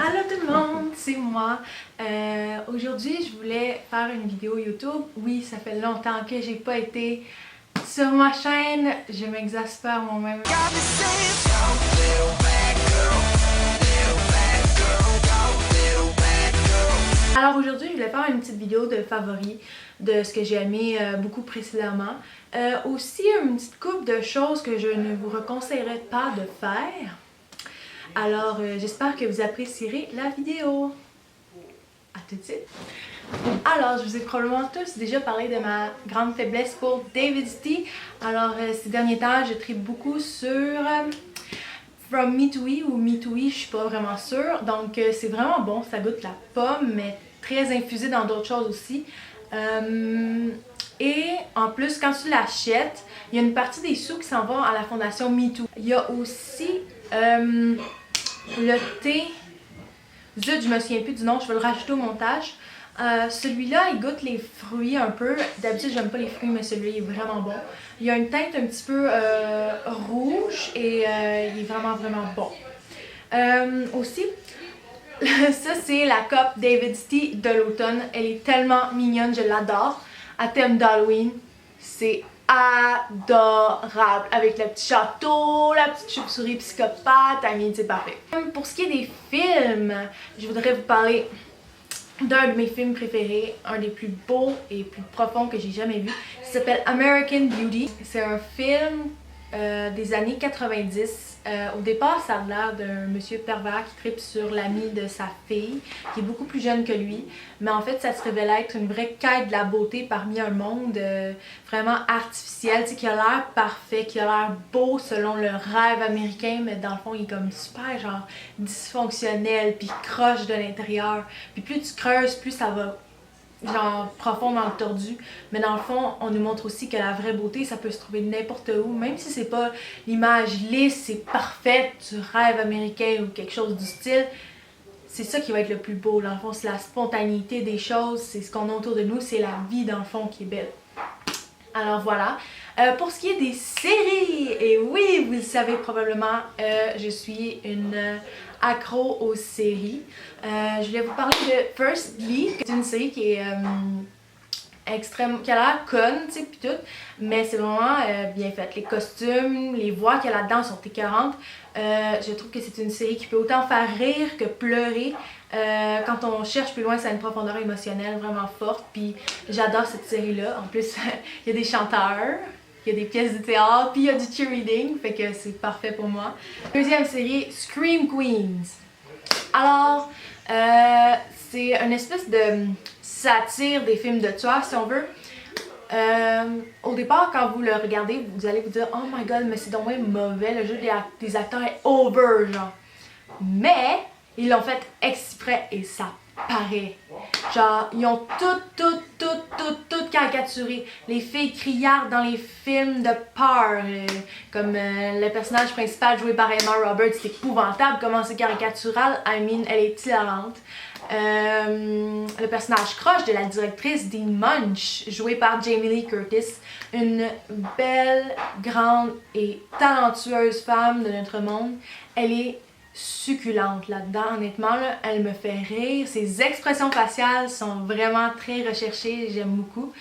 Allô tout le monde, c'est moi. Aujourd'hui, je voulais faire une vidéo YouTube. Oui, ça fait longtemps que j'ai pas été sur ma chaîne. Je m'exaspère moi-même. Alors aujourd'hui, je voulais faire une petite vidéo de favoris, de ce que j'ai aimé beaucoup précédemment. Aussi, une petite couple de choses que je ne vous reconseillerais pas de faire. Alors, j'espère que vous apprécierez la vidéo. À tout de suite. Alors, je vous ai probablement tous déjà parlé de ma grande faiblesse pour David City. Alors, ces derniers temps, je tripe beaucoup sur From Me to We ou Me to We, je suis pas vraiment sûre. Donc, c'est vraiment bon, ça goûte la pomme, mais très infusé dans d'autres choses aussi. Et en plus, quand tu l'achètes, il y a une partie des sous qui s'en vont à la fondation Me Too. Il y a aussi le thé. Zut, je me souviens plus du nom, je vais le rajouter au montage. Celui-là, il goûte les fruits un peu. D'habitude, j'aime pas les fruits, mais celui-là, il est vraiment bon. Il a une teinte un petit peu rouge et il est vraiment bon. Aussi, ça c'est la coupe David City de l'automne. Elle est tellement mignonne, je l'adore. À thème d'Halloween, c'est adorable. Avec le petit château, la petite chauve-souris psychopathe, c'est parfait. Pour ce qui est des films, je voudrais vous parler d'un de mes films préférés, un des plus beaux et plus profonds que j'ai jamais vu. Il s'appelle American Beauty. C'est un film des années 90. Au départ, ça a l'air d'un monsieur pervers qui tripe sur l'ami de sa fille, qui est beaucoup plus jeune que lui. Mais en fait, ça se révèle être une vraie quête de la beauté parmi un monde vraiment artificiel, tu sais, qui a l'air parfait, qui a l'air beau selon le rêve américain, mais dans le fond, il est comme super genre dysfonctionnel, puis croche de l'intérieur. Puis plus tu creuses, plus ça va genre profond dans le tordu, mais dans le fond on nous montre aussi que la vraie beauté ça peut se trouver n'importe où, même si c'est pas l'image lisse, c'est parfaite du rêve américain ou quelque chose du style. C'est ça qui va être le plus beau, dans le fond c'est la spontanéité des choses, c'est ce qu'on a autour de nous, c'est la vie dans le fond qui est belle. Alors voilà. Pour ce qui est des séries, et oui, vous le savez probablement, je suis une accro aux séries. Je voulais vous parler de First League. C'est une série qui est qui a l'air conne, tu sais, pis tout, mais c'est vraiment bien fait. Les costumes, les voix qu'il y a là-dedans sont écœurantes. Je trouve que c'est une série qui peut autant faire rire que pleurer. Quand on cherche plus loin, ça a une profondeur émotionnelle vraiment forte, puis j'adore cette série-là. En plus, il y a des chanteurs, il y a des pièces de théâtre, puis il y a du cheerleading, fait que c'est parfait pour moi. Deuxième série, Scream Queens. Alors, c'est une espèce de satire des films de tueurs, si on veut. Au départ, quand vous le regardez, vous allez vous dire « Oh my god, mais c'est donc même mauvais, le jeu des acteurs est over, genre. » Mais, ils l'ont fait exprès et ça paraît. Genre, ils ont tout caricaturé. Les filles criardes dans les films de peur, comme le personnage principal joué par Emma Roberts, c'est épouvantable comment c'est caricatural. I mean, elle est hilarante. Le personnage croche de la directrice Dean Munch, jouée par Jamie Lee Curtis, une belle, grande et talentueuse femme de notre monde. Elle est succulente là-dedans, honnêtement, là, elle me fait rire. Ses expressions faciales sont vraiment très recherchées, j'aime beaucoup.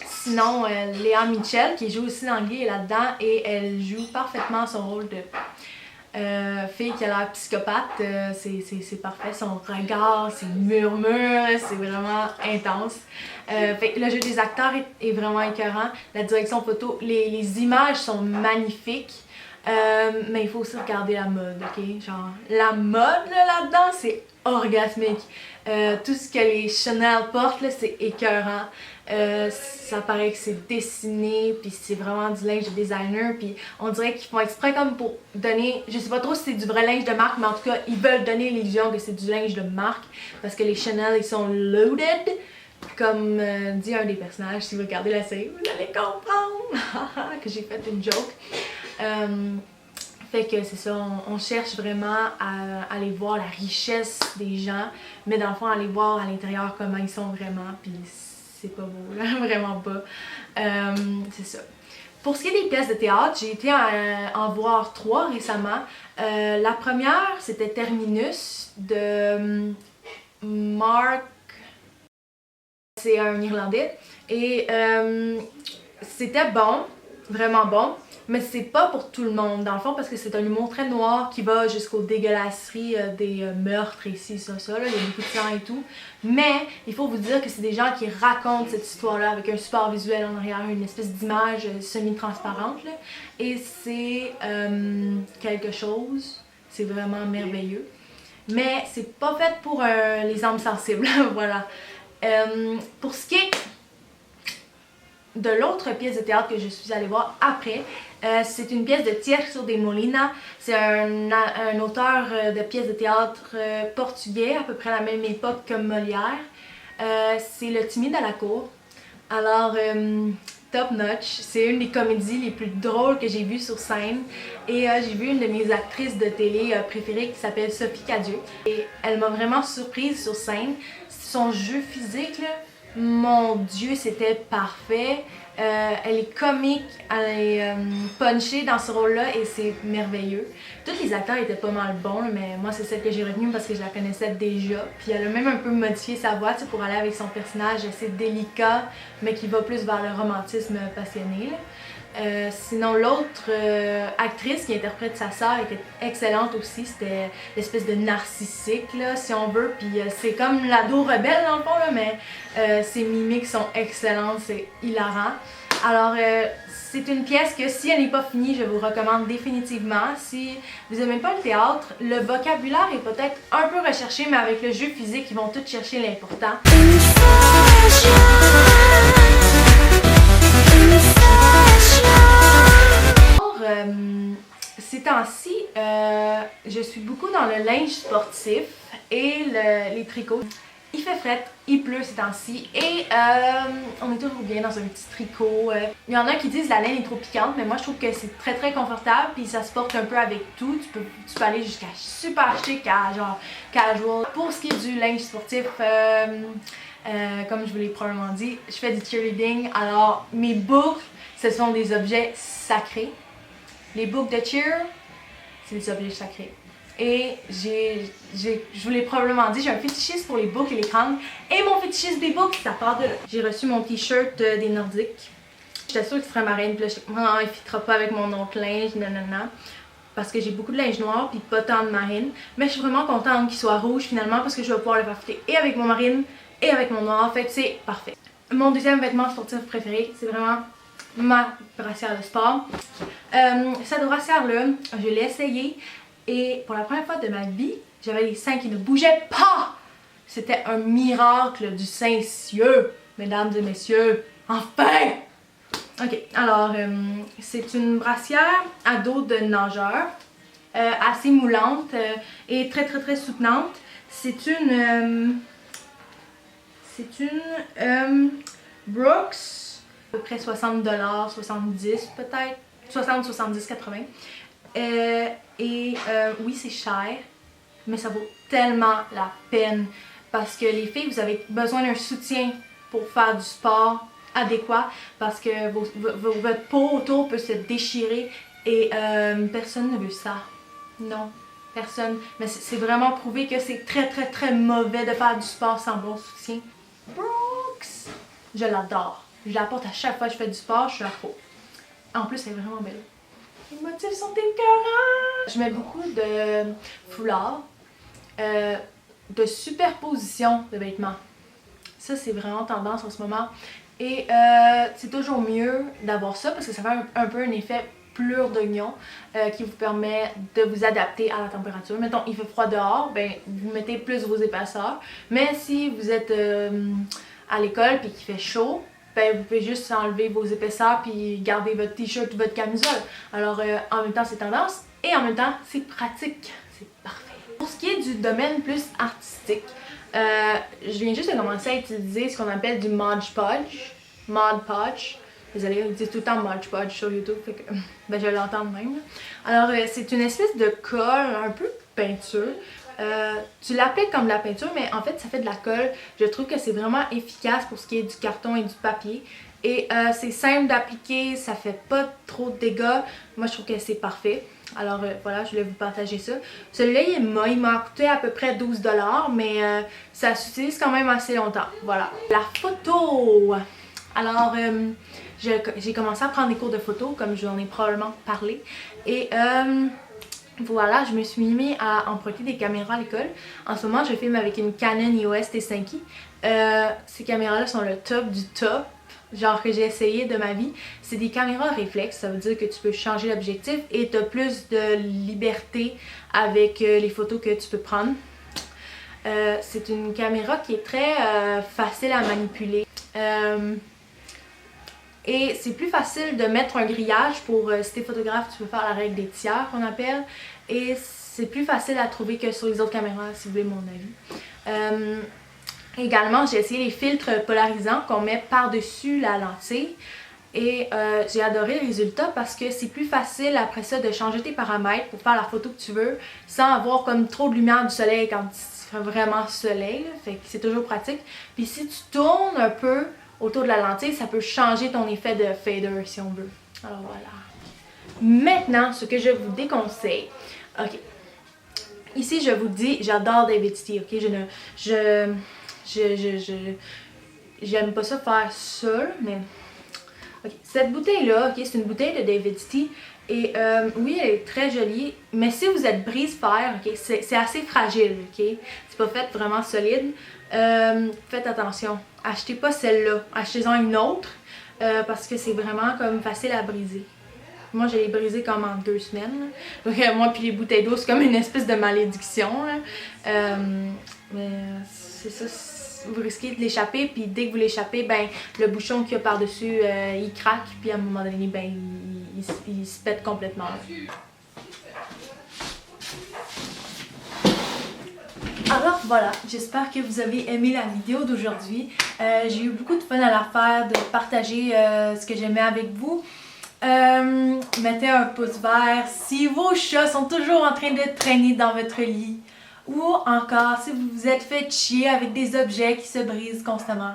Sinon, Léa Mitchell, qui joue aussi dans Glee, est là-dedans et elle joue parfaitement son rôle de fille qui a l'air psychopathe. C'est parfait, son regard, ses murmures, c'est vraiment intense. Fait que le jeu des acteurs est vraiment écœurant. La direction photo, les images sont magnifiques. Mais il faut aussi regarder la mode, ok? Genre, la mode là-dedans, c'est orgasmique. Tout ce que les Chanel portent, c'est écœurant. Ça paraît que c'est dessiné, puis c'est vraiment du linge de designer, puis on dirait qu'ils font exprès comme pour donner, je sais pas trop si c'est du vrai linge de marque, mais en tout cas, ils veulent donner l'illusion que c'est du linge de marque, parce que les Chanel, ils sont loaded. Comme dit un des personnages, si vous regardez la série, vous allez comprendre que j'ai fait une joke. Fait que c'est ça, on cherche vraiment à aller voir la richesse des gens, mais dans le fond, aller voir à l'intérieur comment ils sont vraiment, puis c'est pas beau, là, vraiment pas. C'est ça. Pour ce qui est des pièces de théâtre, j'ai été en voir 3 récemment. La première, c'était Terminus de Mark, c'est un Irlandais, et c'était bon, vraiment bon, mais c'est pas pour tout le monde dans le fond parce que c'est un humour très noir qui va jusqu'aux dégueulasseries des meurtres et ci, ça, là, il y a beaucoup de sang et tout. Mais il faut vous dire que c'est des gens qui racontent cette histoire-là avec un support visuel en arrière, une espèce d'image semi-transparente, là, et c'est quelque chose, c'est vraiment merveilleux. Mais c'est pas fait pour les âmes sensibles, voilà. Pour ce qui est de l'autre pièce de théâtre que je suis allée voir après, c'est une pièce de Tirso de Molina. C'est un auteur de pièces de théâtre portugais, à peu près à la même époque que Molière. C'est Le Timide à la cour. Alors, top notch. C'est une des comédies les plus drôles que j'ai vues sur scène. Et j'ai vu une de mes actrices de télé préférées qui s'appelle Sophie Cadieux. Et elle m'a vraiment surprise sur scène. Son jeu physique, là, mon Dieu, c'était parfait. Elle est comique, elle est punchée dans ce rôle-là et c'est merveilleux. Tous les acteurs étaient pas mal bons, mais moi c'est celle que j'ai retenue parce que je la connaissais déjà. Puis elle a même un peu modifié sa voix pour aller avec son personnage assez délicat, mais qui va plus vers le romantisme passionné. Sinon l'autre actrice qui interprète sa sœur était excellente aussi, c'était l'espèce de narcissique là, si on veut, puis c'est comme l'ado rebelle dans le fond là, mais ses mimiques sont excellentes, c'est hilarant. Alors c'est une pièce que si elle n'est pas finie, je vous recommande définitivement. Si vous n'aimez pas le théâtre, le vocabulaire est peut-être un peu recherché, mais avec le jeu physique, ils vont tous chercher l'important. Ces temps-ci, je suis beaucoup dans le linge sportif et les tricots. Il fait fret, il pleut ces temps-ci et on est toujours bien dans un petit tricot. Il y en a qui disent la laine est trop piquante, mais moi je trouve que c'est très très confortable puis ça se porte un peu avec tout. Tu peux aller jusqu'à super chic à genre casual. Pour ce qui est du linge sportif, comme je vous l'ai probablement dit, je fais du cheerleading. Alors mes boucles, ce sont des objets sacrés. Les boucles de cheer, c'est des objets sacrés. Et je vous l'ai probablement dit, j'ai un fétichisme pour les boucles et les crânes. Et mon fétichisme des boucles, ça part de là. J'ai reçu mon t-shirt des Nordiques. J'étais sûre qu'il serait marine, puis là, je me il fitera pas avec mon autre linge, nanana. Parce que j'ai beaucoup de linge noir, puis pas tant de marine. Mais je suis vraiment contente qu'il soit rouge finalement, parce que je vais pouvoir le faire fitter et avec mon marine, et avec mon noir. En fait, c'est parfait. Mon deuxième vêtement sportif préféré, c'est vraiment ma brassière de sport. Cette brassière-là, je l'ai essayée. Et pour la première fois de ma vie, j'avais les seins qui ne bougeaient pas! C'était un miracle du Saint-Cieux, mesdames et messieurs. Enfin! Ok, alors, c'est une brassière à dos de nageur, assez moulante et très très très soutenante. C'est une Brooks, à peu près 60$, 70$ peut-être, 60, 70, 80$. Oui, c'est cher, mais ça vaut tellement la peine parce que les filles, vous avez besoin d'un soutien pour faire du sport adéquat parce que votre peau autour peut se déchirer et personne ne veut ça. Non, personne. Mais c'est vraiment prouvé que c'est très très très mauvais de faire du sport sans bon soutien. Brooks, je l'adore. Je la porte à chaque fois que je fais du sport, je suis accro. En plus, elle est vraiment belle. Les motifs sont écœurants! Je mets beaucoup de foulards, de superposition de vêtements. Ça, c'est vraiment tendance en ce moment. Et c'est toujours mieux d'avoir ça parce que ça fait un peu un effet plure d'oignon qui vous permet de vous adapter à la température. Mettons, il fait froid dehors, ben vous mettez plus vos épaisseurs. Mais si vous êtes à l'école et qu'il fait chaud, ben, vous pouvez juste enlever vos épaisseurs puis garder votre t-shirt ou votre camisole. Alors en même temps c'est tendance et en même temps c'est pratique. C'est parfait. Pour ce qui est du domaine plus artistique, je viens juste de commencer à utiliser ce qu'on appelle du Mod Podge. Mod Podge. Désolée, ils disent tout le temps Mod Podge sur YouTube, fait que ben, je l'entends de même. Alors c'est une espèce de colle, un peu peinture. Tu l'appliques comme de la peinture, mais en fait ça fait de la colle. Je trouve que c'est vraiment efficace pour ce qui est du carton et du papier. Et c'est simple d'appliquer, ça fait pas trop de dégâts. Moi je trouve que c'est parfait. Alors voilà, je voulais vous partager ça. Celui-là il m'a coûté à peu près 12 $, mais ça s'utilise quand même assez longtemps. Voilà. La photo! Alors j'ai commencé à prendre des cours de photo, comme je vous en ai probablement parlé. Et voilà, je me suis mis à emprunter des caméras à l'école. En ce moment, je filme avec une Canon EOS T5i. Ces caméras-là sont le top du top, genre que j'ai essayé de ma vie. C'est des caméras réflexes, ça veut dire que tu peux changer l'objectif et tu as plus de liberté avec les photos que tu peux prendre. C'est une caméra qui est très facile à manipuler. Et c'est plus facile de mettre un grillage pour, si t'es photographe, tu peux faire la règle des tiers qu'on appelle. Et c'est plus facile à trouver que sur les autres caméras, si vous voulez mon avis. Également, j'ai essayé les filtres polarisants qu'on met par-dessus la lentille. Et j'ai adoré le résultat parce que c'est plus facile après ça de changer tes paramètres pour faire la photo que tu veux sans avoir comme trop de lumière du soleil quand il fait vraiment soleil. Là. Fait que c'est toujours pratique. Puis si tu tournes un peu autour de la lentille, ça peut changer ton effet de fader si on veut. Alors voilà. Maintenant, ce que je vous déconseille. Ok. Ici, je vous dis, j'adore David City, ok? J'aime pas ça faire ça, mais... Ok, cette bouteille-là, ok, c'est une bouteille de David City. Et oui, elle est très jolie, mais si vous êtes brise-fer, ok, c'est assez fragile, ok? C'est pas fait vraiment solide. Faites attention. Achetez pas celle-là. Achetez-en une autre parce que c'est vraiment comme facile à briser. Moi, je l'ai brisé comme en 2 semaines. Donc, moi, puis les bouteilles d'eau, c'est comme une espèce de malédiction. Mais c'est ça. Vous risquez de l'échapper, puis dès que vous l'échappez, ben le bouchon qu'il y a par-dessus, il craque, puis à un moment donné, ben il se pète complètement. Alors voilà, j'espère que vous avez aimé la vidéo d'aujourd'hui. J'ai eu beaucoup de fun à la faire, de partager ce que j'aimais avec vous. Mettez un pouce vert si vos chats sont toujours en train de traîner dans votre lit. Ou encore si vous vous êtes fait chier avec des objets qui se brisent constamment.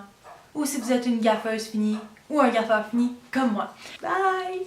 Ou si vous êtes une gaffeuse finie ou un gaffeur fini comme moi. Bye!